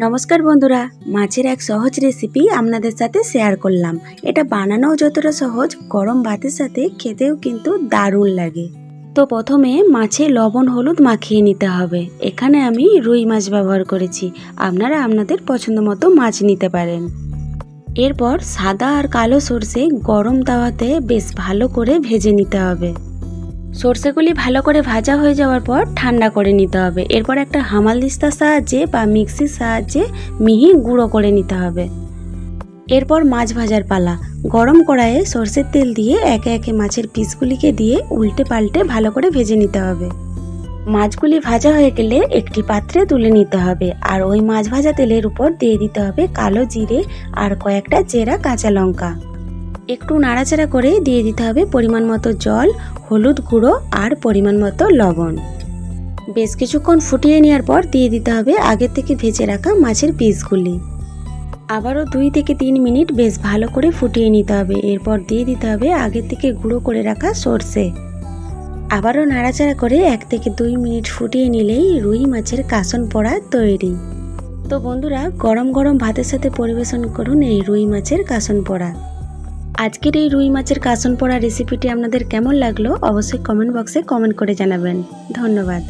নমস্কার বন্ধুরা, মাছের এক সহজ রেসিপি আপনাদের সাথে শেয়ার করলাম। এটা বানানোও যতটা সহজ, গরম ভাতের সাথে খেতেও কিন্তু দারুণ লাগে। তো প্রথমে মাছে লবণ হলুদ মাখিয়ে নিতে হবে। এখানে আমি রুই মাছ ব্যবহার করেছি, আপনারা আপনাদের পছন্দ মতো মাছ নিতে পারেন। এরপর সাদা আর কালো সর্ষে গরম তাওয়াতে বেশ ভালো করে ভেজে নিতে হবে। সর্ষেগুলি ভালো করে ভাজা হয়ে যাওয়ার পর ঠান্ডা করে নিতে হবে। এরপর একটা হামালদিস্তার সাহায্যে বা মিক্সির সাহায্যে মিহি গুঁড়ো করে নিতে হবে। এরপর মাছ ভাজার পালা। গরম কড়াইয়ে সর্ষের তেল দিয়ে একে একে মাছের পিসগুলিকে দিয়ে উল্টে পাল্টে ভালো করে ভেজে নিতে হবে। মাছগুলি ভাজা হয়ে গেলে একটি পাত্রে তুলে নিতে হবে, আর ওই মাছ ভাজা তেলের উপর দিয়ে দিতে হবে কালো জিরে আর কয়েকটা চেরা কাঁচা লঙ্কা। একটু নাড়াচাড়া করে দিয়ে দিতে হবে পরিমাণ মতো জল, হলুদ গুঁড়ো আর পরিমাণ মতো লবণ। বেশ কিছুক্ষণ ফুটিয়ে নেওয়ার পর দিয়ে দিতে হবে আগে থেকে ভেজে রাখা মাছের পিসগুলি। আবারও 2 থেকে 3 মিনিট বেশ ভালো করে ফুটিয়ে নিতে হবে। এরপর দিয়ে দিতে হবে আগে থেকে গুঁড়ো করে রাখা সর্ষে। আবারও নাড়াচাড়া করে 1 থেকে 2 মিনিট ফুটিয়ে নিলেই রুই মাছের কাসন পোড়া তৈরি। তো বন্ধুরা, গরম গরম ভাতের সাথে পরিবেশন করুন এই রুই মাছের কাসন পোড়া। আজকের এই রুই মাছের কাসন পোড়া রেসিপিটি আপনাদের কেমন লাগলো অবশ্যই কমেন্ট বক্সে কমেন্ট করে জানাবেন। ধন্যবাদ।